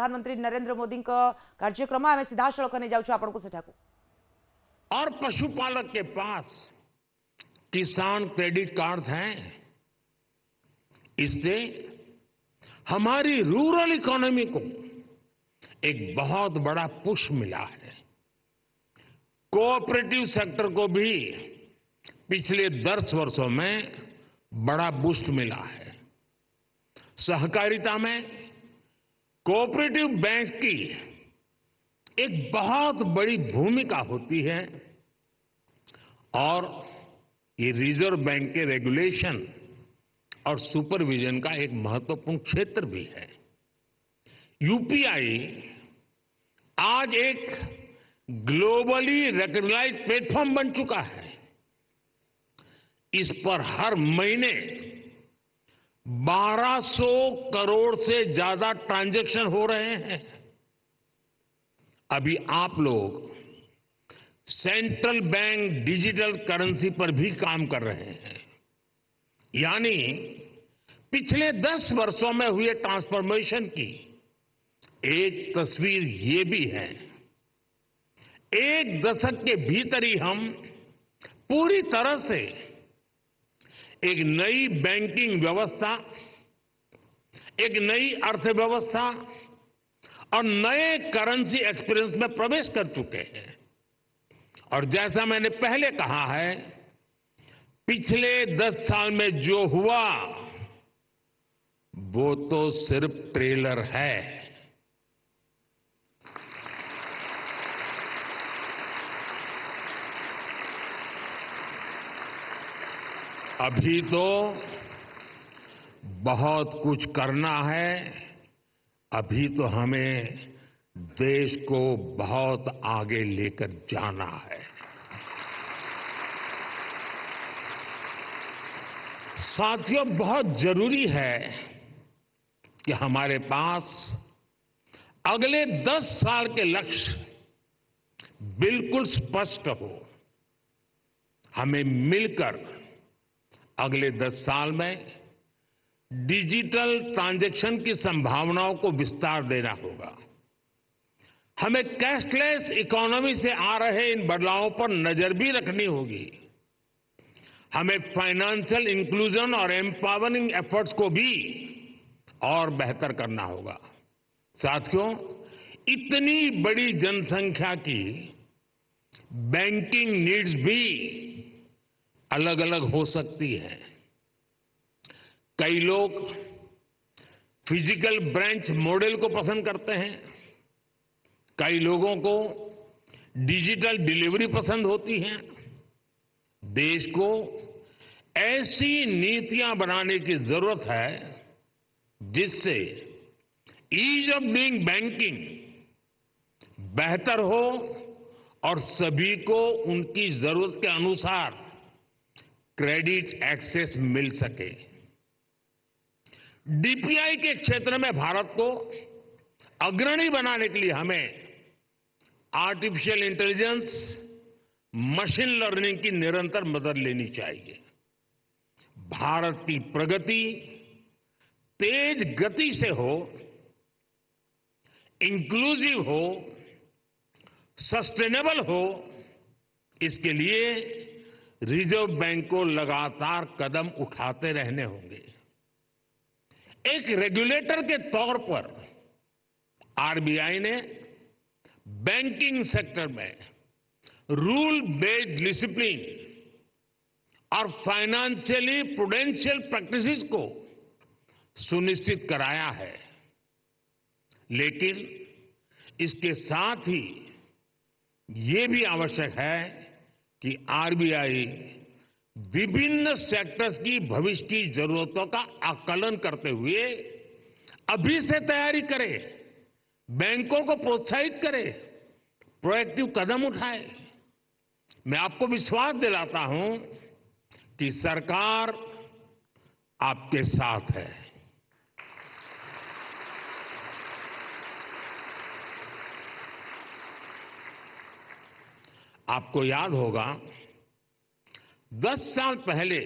प्रधानमंत्री नरेंद्र मोदी कार्यक्रम आम सीधासळख नहीं जाऊँ आपण को सेठाकू। और पशुपालक के पास किसान क्रेडिट कार्ड हैं। इससे हमारी रूरल इकोनॉमी को एक बहुत बड़ा पुश मिला है। कोऑपरेटिव सेक्टर को भी पिछले 10 वर्षों में बड़ा बूस्ट मिला है। सहकारिता में कोऑपरेटिव बैंक की एक बहुत बड़ी भूमिका होती है और ये रिजर्व बैंक के रेगुलेशन और सुपरविजन का एक महत्वपूर्ण क्षेत्र भी है। यूपीआई आज एक ग्लोबली रिकॉग्नाइज्ड प्लेटफॉर्म बन चुका है। इस पर हर महीने 1200 करोड़ से ज्यादा ट्रांजैक्शन हो रहे हैं। अभी आप लोग सेंट्रल बैंक डिजिटल करेंसी पर भी काम कर रहे हैं। यानी पिछले 10 वर्षों में हुए ट्रांसफॉर्मेशन की एक तस्वीर ये भी है। एक दशक के भीतर ही हम पूरी तरह से एक नई बैंकिंग व्यवस्था, एक नई अर्थव्यवस्था और नए करेंसी एक्सपीरियंस में प्रवेश कर चुके हैं। और जैसा मैंने पहले कहा है, पिछले 10 साल में जो हुआ वो तो सिर्फ ट्रेलर है। अभी तो बहुत कुछ करना है। अभी तो हमें देश को बहुत आगे लेकर जाना है। साथियों, बहुत जरूरी है कि हमारे पास अगले 10 साल के लक्ष्य बिल्कुल स्पष्ट हो। हमें मिलकर अगले 10 साल में डिजिटल ट्रांजैक्शन की संभावनाओं को विस्तार देना होगा। हमें कैशलेस इकोनॉमी से आ रहे इन बदलावों पर नजर भी रखनी होगी। हमें फाइनेंशियल इंक्लूजन और एम्पावरिंग एफर्ट्स को भी और बेहतर करना होगा। साथियों, इतनी बड़ी जनसंख्या की बैंकिंग नीड्स भी अलग अलग हो सकती है। कई लोग फिजिकल ब्रांच मॉडल को पसंद करते हैं। कई लोगों को डिजिटल डिलीवरी पसंद होती है। देश को ऐसी नीतियां बनाने की जरूरत है जिससे ईज ऑफ डूइंग बैंकिंग बेहतर हो और सभी को उनकी जरूरत के अनुसार क्रेडिट एक्सेस मिल सके। डीपीआई के क्षेत्र में भारत को अग्रणी बनाने के लिए हमें आर्टिफिशियल इंटेलिजेंस, मशीन लर्निंग की निरंतर मदद लेनी चाहिए। भारत की प्रगति तेज गति से हो, इंक्लूसिव हो, सस्टेनेबल हो, इसके लिए रिजर्व बैंक को लगातार कदम उठाते रहने होंगे। एक रेगुलेटर के तौर पर आरबीआई ने बैंकिंग सेक्टर में रूल बेस्ड डिसिप्लिन और फाइनेंशियली प्रूडेंशियल प्रैक्टिसेस को सुनिश्चित कराया है। लेकिन इसके साथ ही ये भी आवश्यक है कि आरबीआई विभिन्न सेक्टर्स की भविष्य की जरूरतों का आकलन करते हुए अभी से तैयारी करे, बैंकों को प्रोत्साहित करे, प्रोएक्टिव कदम उठाए। मैं आपको विश्वास दिलाता हूं कि सरकार आपके साथ है। आपको याद होगा 10 साल पहले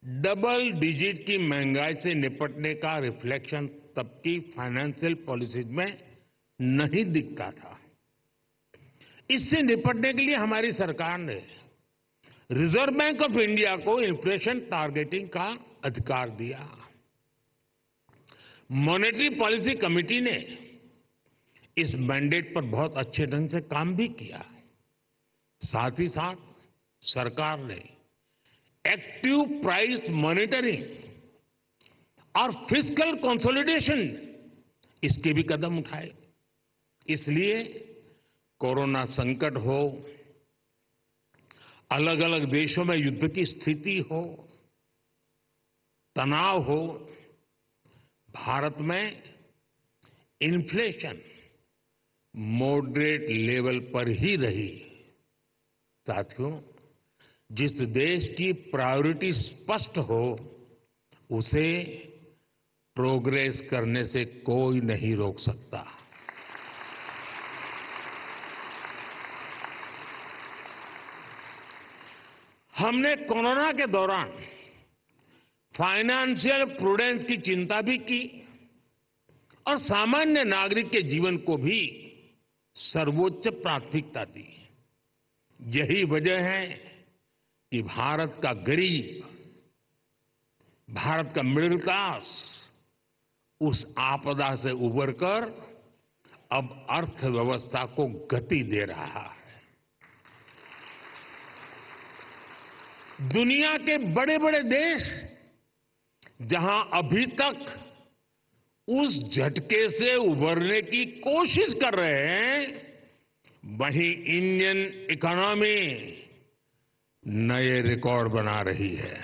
डबल डिजिट की महंगाई से निपटने का रिफ्लेक्शन तब की फाइनेंशियल पॉलिसीज में नहीं दिखता था। इससे निपटने के लिए हमारी सरकार ने रिजर्व बैंक ऑफ इंडिया को इन्फ्लेशन टारगेटिंग का अधिकार दिया। मॉनेटरी पॉलिसी कमेटी ने इस मैंडेट पर बहुत अच्छे ढंग से काम भी किया। साथ ही साथ सरकार ने एक्टिव प्राइस मॉनिटरिंग और फिस्कल कंसोलिडेशन इसके भी कदम उठाए। इसलिए कोरोना संकट हो, अलग अलग देशों में युद्ध की स्थिति हो, तनाव हो, भारत में इन्फ्लेशन मॉडरेट लेवल पर ही रही। साथियों, जिस देश की प्रायोरिटी स्पष्ट हो उसे प्रोग्रेस करने से कोई नहीं रोक सकता। हमने कोरोना के दौरान फाइनेंशियल प्रूडेंस की चिंता भी की और सामान्य नागरिक के जीवन को भी सर्वोच्च प्राथमिकता दी। यही वजह है कि भारत का गरीब, भारत का मिडिल क्लास उस आपदा से उबरकर अब अर्थव्यवस्था को गति दे रहा है। दुनिया के बड़े बड़े देश जहां अभी तक उस झटके से उबरने की कोशिश कर रहे हैं, वहीं इंडियन इकोनॉमी नए रिकॉर्ड बना रही है।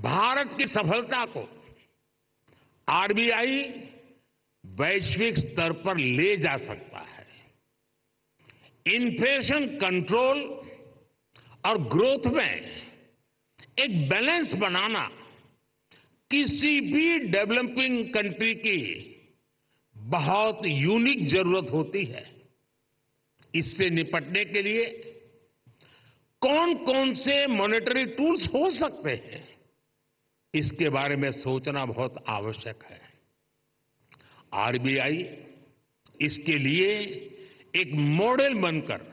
भारत की सफलता को आरबीआई वैश्विक स्तर पर ले जा सकता है। इन्फ्लेशन कंट्रोल और ग्रोथ में एक बैलेंस बनाना किसी भी डेवलपिंग कंट्री की बहुत यूनिक जरूरत होती है। इससे निपटने के लिए कौन कौन से मॉनेटरी टूल्स हो सकते हैं, इसके बारे में सोचना बहुत आवश्यक है। आरबीआई इसके लिए एक मॉडल बनकर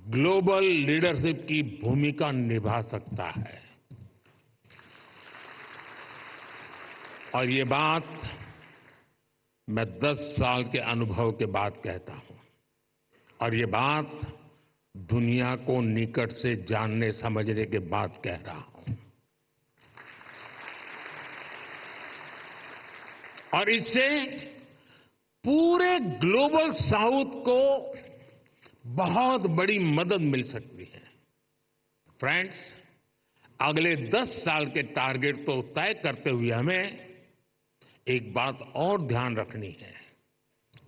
ग्लोबल लीडरशिप की भूमिका निभा सकता है। और ये बात मैं 10 साल के अनुभव के बाद कहता हूं, और ये बात दुनिया को निकट से जानने समझने के बाद कह रहा हूं। और इससे पूरे ग्लोबल साउथ को बहुत बड़ी मदद मिल सकती है। फ्रेंड्स, अगले 10 साल के टारगेट तो तय करते हुए हमें एक बात और ध्यान रखनी है,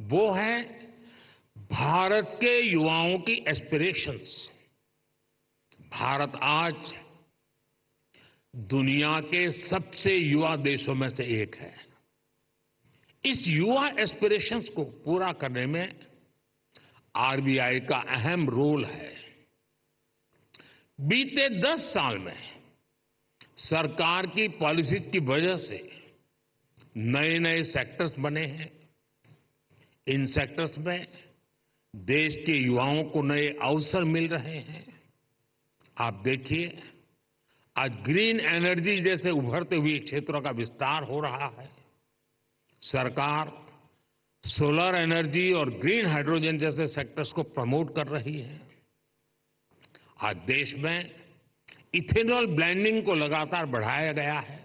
वो है भारत के युवाओं की एस्पिरेशंस। भारत आज दुनिया के सबसे युवा देशों में से एक है। इस युवा एस्पिरेशंस को पूरा करने में आरबीआई का अहम रोल है। बीते 10 साल में सरकार की पॉलिसीज की वजह से नए नए सेक्टर्स बने हैं। इन सेक्टर्स में देश के युवाओं को नए अवसर मिल रहे हैं। आप देखिए, आज ग्रीन एनर्जी जैसे उभरते हुए क्षेत्रों का विस्तार हो रहा है। सरकार सोलर एनर्जी और ग्रीन हाइड्रोजन जैसे सेक्टर्स को प्रमोट कर रही है। आज देश में इथेनॉल ब्लेंडिंग को लगातार बढ़ाया गया है।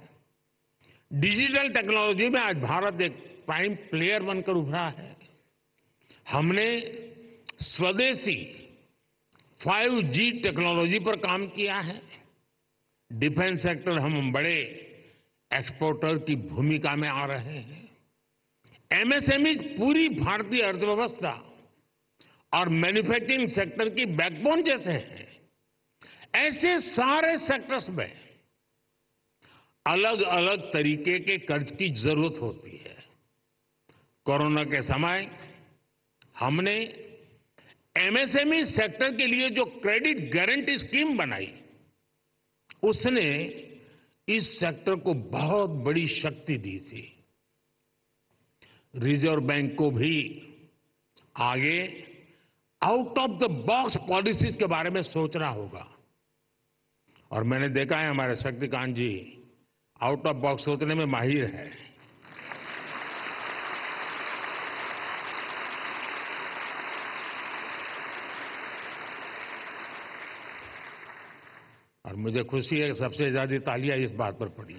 डिजिटल टेक्नोलॉजी में आज भारत एक प्राइम प्लेयर बनकर उभरा है। हमने स्वदेशी 5G टेक्नोलॉजी पर काम किया है। डिफेंस सेक्टर हम बड़े एक्सपोर्टर की भूमिका में आ रहे हैं। एमएसएमई पूरी भारतीय अर्थव्यवस्था और मैन्युफैक्चरिंग सेक्टर की बैकबोन जैसे हैं। ऐसे सारे सेक्टर्स में अलग अलग तरीके के कर्ज की जरूरत होती है। कोरोना के समय हमने एमएसएमई सेक्टर के लिए जो क्रेडिट गारंटी स्कीम बनाई, उसने इस सेक्टर को बहुत बड़ी शक्ति दी थी। रिजर्व बैंक को भी आगे out of the box policies के बारे में सोचना होगा। और मैंने देखा है हमारे शक्तिकांत जी आउट ऑफ बॉक्स सोचने में माहिर है। और मुझे खुशी है कि सबसे ज्यादा तालियां इस बात पर पड़ी।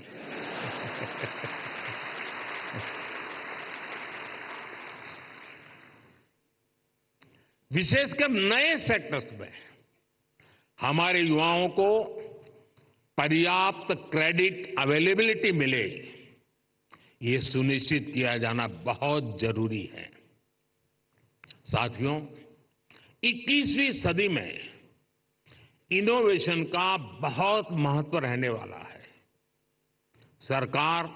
विशेषकर नए सेक्टर्स में हमारे युवाओं को पर्याप्त क्रेडिट अवेलेबिलिटी मिले, ये सुनिश्चित किया जाना बहुत जरूरी है। साथियों, 21वीं सदी में इनोवेशन का बहुत महत्व रहने वाला है। सरकार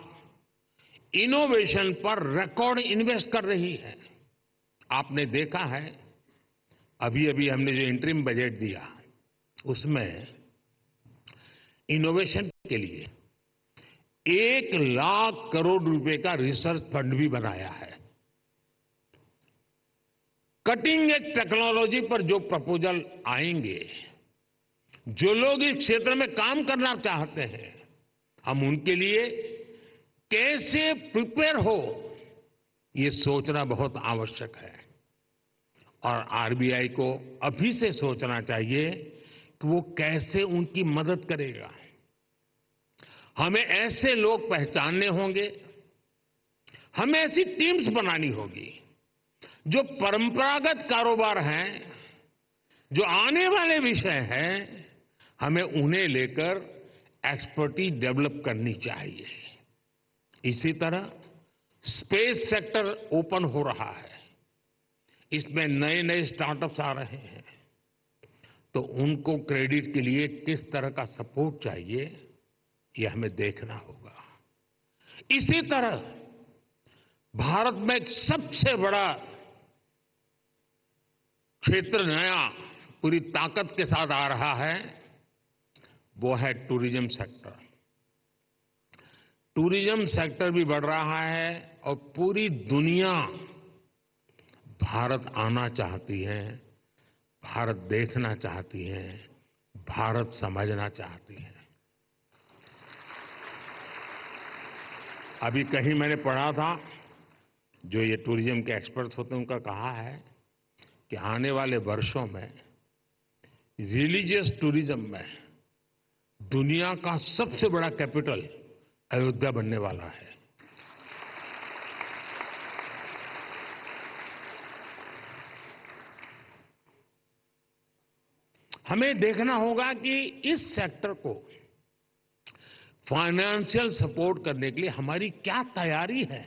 इनोवेशन पर रिकॉर्ड इन्वेस्ट कर रही है। आपने देखा है अभी अभी हमने जो इंटरिम बजट दिया उसमें इनोवेशन के लिए 1 लाख करोड़ रुपए का रिसर्च फंड भी बनाया है। कटिंग एज टेक्नोलॉजी पर जो प्रपोजल आएंगे, जो लोग इस क्षेत्र में काम करना चाहते हैं, हम उनके लिए कैसे प्रिपेयर हो ये सोचना बहुत आवश्यक है। और आरबीआई को अभी से सोचना चाहिए कि वो कैसे उनकी मदद करेगा। हमें ऐसे लोग पहचानने होंगे, हमें ऐसी टीम्स बनानी होगी जो परंपरागत कारोबार हैं, जो आने वाले विषय हैं, हमें उन्हें लेकर एक्सपर्टीज डेवलप करनी चाहिए। इसी तरह स्पेस सेक्टर ओपन हो रहा है, इसमें नए नए स्टार्टअप्स आ रहे हैं, तो उनको क्रेडिट के लिए किस तरह का सपोर्ट चाहिए ये हमें देखना होगा। इसी तरह भारत में एक सबसे बड़ा क्षेत्र नया पूरी ताकत के साथ आ रहा है, वो है टूरिज्म सेक्टर। टूरिज्म सेक्टर भी बढ़ रहा है और पूरी दुनिया भारत आना चाहती है, भारत देखना चाहती है, भारत समझना चाहती है। अभी कहीं मैंने पढ़ा था, जो ये टूरिज्म के एक्सपर्ट होते हैं उनका कहा है कि आने वाले वर्षों में रिलीजियस टूरिज्म में दुनिया का सबसे बड़ा कैपिटल अयोध्या बनने वाला है। हमें देखना होगा कि इस सेक्टर को फाइनेंशियल सपोर्ट करने के लिए हमारी क्या तैयारी है।